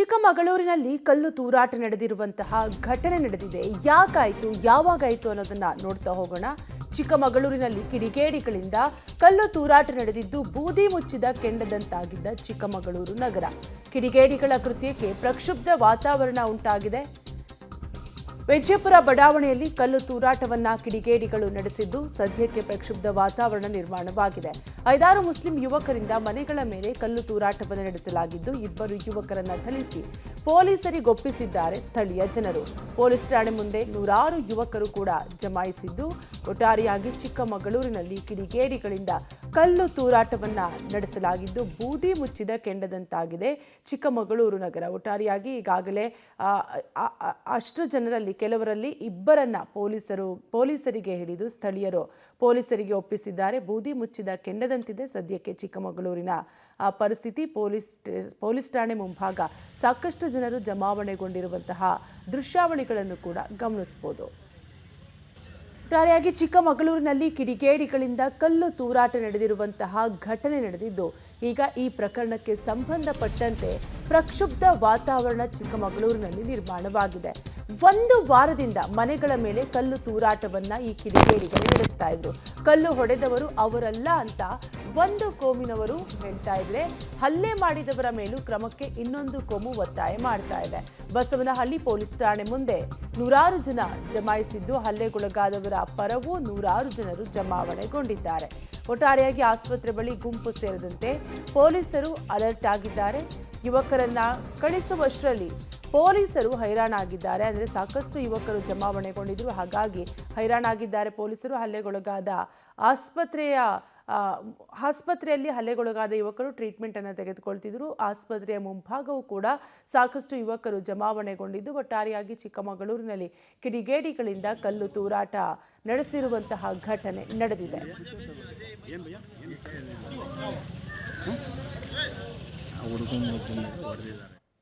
ಚಿಕ್ಕಮಗಳೂರಿನಲ್ಲಿ ಕಲ್ಲು ತೂರಾಟ ನಡೆದಿರುವಂತಹ ಘಟನೆ ನಡೆದಿದೆ. ಯಾಕಾಯಿತು, ಯಾವಾಗಾಯಿತು ಅನ್ನೋದನ್ನ ನೋಡ್ತಾ ಹೋಗೋಣ. ಚಿಕ್ಕಮಗಳೂರಿನಲ್ಲಿ ಕಿಡಿಗೇಡಿಗಳಿಂದ ಕಲ್ಲು ತೂರಾಟ ನಡೆದಿದ್ದು ಬೂದಿ ಮುಚ್ಚಿದ ಕೆಂಡದಂತಾಗಿದ್ದ ಚಿಕ್ಕಮಗಳೂರು ನಗರ. ಕಿಡಿಗೇಡಿಗಳ ಕೃತ್ಯಕ್ಕೆ ಪ್ರಕ್ಷುಬ್ಧ ವಾತಾವರಣ ಉಂಟಾಗಿದೆ. ವಿಜಯಪುರ ಬಡಾವಣೆಯಲ್ಲಿ ಕಲ್ಲು ತೂರಾಟವನ್ನ ಕಿಡಿಗೇಡಿಗಳು ನಡೆಸಿದ್ದು ಸದ್ಯಕ್ಕೆ ಪ್ರಕ್ಷುಬ್ಧ ವಾತಾವರಣ ನಿರ್ಮಾಣವಾಗಿದೆ. 5-6 ಮುಸ್ಲಿಂ ಯುವಕರಿಂದ ಮನೆಗಳ ಮೇಲೆ ಕಲ್ಲು ತೂರಾಟವನ್ನು ನಡೆಸಲಾಗಿದ್ದು 2 ಯುವಕರನ್ನ ಥಳಿಸಿ ಪೊಲೀಸರಿಗೊಪ್ಪಿಸಿದ್ದಾರೆ ಸ್ಥಳೀಯ ಜನರು. ಪೊಲೀಸ್ ಠಾಣೆ ಮುಂದೆ 100 ಯುವಕರು ಕೂಡ ಜಮಾಯಿಸಿದ್ದು ಒಟ್ಟಾರೆಯಾಗಿ ಚಿಕ್ಕಮಗಳೂರಿನಲ್ಲಿ ಕಿಡಿಗೇಡಿಗಳಿಂದ ಕಲ್ಲು ತೂರಾಟವನ್ನ ನಡೆಸಲಾಗಿದ್ದು ಬೂದಿ ಮುಚ್ಚಿದ ಕೆಂಡದಂತಾಗಿದೆ ಚಿಕ್ಕಮಗಳೂರು ನಗರ. ಒಟ್ಟಾರೆಯಾಗಿ ಈಗಾಗಲೇ ಅಷ್ಟು ಜನರಲ್ಲಿ ಕೆಲವರಲ್ಲಿ 2 ಪೊಲೀಸರಿಗೆ ಹಿಡಿದು ಸ್ಥಳೀಯರು ಪೊಲೀಸರಿಗೆ ಒಪ್ಪಿಸಿದ್ದಾರೆ. ಬೂದಿ ಮುಚ್ಚಿದ ಕೆಂಡದಂತಿದೆ ಸದ್ಯಕ್ಕೆ ಚಿಕ್ಕಮಗಳೂರಿನ ಪರಿಸ್ಥಿತಿ. ಪೊಲೀಸ್ ಠಾಣೆ ಮುಂಭಾಗ ಸಾಕಷ್ಟು ಜನರು ಜಮಾವಣೆಗೊಂಡಿರುವಂತಹ ದೃಶ್ಯಾವಳಿಗಳನ್ನು ಕೂಡ ಗಮನಿಸಬಹುದು. ಒಟ್ಟಾರೆಯಾಗಿ ಚಿಕ್ಕಮಗಳೂರಿನಲ್ಲಿ ಕಿಡಿಗೇಡಿಗಳಿಂದ ಕಲ್ಲು ತೂರಾಟ ನಡೆದಿರುವಂತಹ ಘಟನೆ ನಡೆದಿದ್ದು ಈಗ ಈ ಪ್ರಕರಣಕ್ಕೆ ಸಂಬಂಧಪಟ್ಟಂತೆ ಪ್ರಕ್ಷುಬ್ಧ ವಾತಾವರಣ ಚಿಕ್ಕಮಗಳೂರಿನಲ್ಲಿ ನಿರ್ಮಾಣವಾಗಿದೆ. 1 ವಾರದಿಂದ ಮನೆಗಳ ಮೇಲೆ ಕಲ್ಲು ತೂರಾಟವನ್ನ ಈ ಕಿಡಿಗೇಡಿಗಳು ನಡೆಸ್ತಾ ಇದ್ರು. ಕಲ್ಲು ಹೊಡೆದವರು ಅವರಲ್ಲ ಅಂತ ಒಂದು ಕೋಮಿನವರು ಹೇಳ್ತಾ ಇದ್ರೆ, ಹಲ್ಲೆ ಮಾಡಿದವರ ಮೇಲೂ ಕ್ರಮಕ್ಕೆ ಇನ್ನೊಂದು ಕೋಮು ಒತ್ತಾಯ ಮಾಡ್ತಾ ಇದೆ. ಬಸವನಹಳ್ಳಿ ಪೊಲೀಸ್ ಠಾಣೆ ಮುಂದೆ 100 ಜನ ಜಮಾಯಿಸಿದ್ದು ಹಲ್ಲೆಗೊಳಗಾದವರ ಪರವೂ 100 ಜನರು ಜಮಾವಣೆಗೊಂಡಿದ್ದಾರೆ. ಒಟ್ಟಾರೆಯಾಗಿ ಆಸ್ಪತ್ರೆ ಬಳಿ ಗುಂಪು ಸೇರಿದಂತೆ ಪೊಲೀಸರು ಅಲರ್ಟ್ ಆಗಿದ್ದಾರೆ. ಯುವಕರನ್ನ ಕಳಿಸುವಷ್ಟರಲ್ಲಿ ಪೊಲೀಸರು ಹೈರಾಣಾಗಿದ್ದಾರೆ. ಅಂದರೆ ಸಾಕಷ್ಟು ಯುವಕರು ಜಮಾವಣೆಗೊಂಡಿದ್ರು, ಹಾಗಾಗಿ ಹೈರಾಣಾಗಿದ್ದಾರೆ ಪೊಲೀಸರು. ಹಲ್ಲೆಗೊಳಗಾದ ಆಸ್ಪತ್ರೆಯಲ್ಲಿ ಹಲ್ಲೆಗೊಳಗಾದ ಯುವಕರು ಟ್ರೀಟ್ಮೆಂಟ್ ಅನ್ನು ತೆಗೆದುಕೊಳ್ತಿದ್ರು. ಆಸ್ಪತ್ರೆಯ ಮುಂಭಾಗವೂ ಕೂಡ ಸಾಕಷ್ಟು ಯುವಕರು ಜಮಾವಣೆಗೊಂಡಿದ್ದು ಒಟ್ಟಾರೆಯಾಗಿ ಚಿಕ್ಕಮಗಳೂರಿನಲ್ಲಿ ಕಿಡಿಗೇಡಿಗಳಿಂದ ಕಲ್ಲು ತೂರಾಟ ನಡೆಸಿರುವಂತಹ ಘಟನೆ ನಡೆದಿದೆ. ಹುಡುಗನ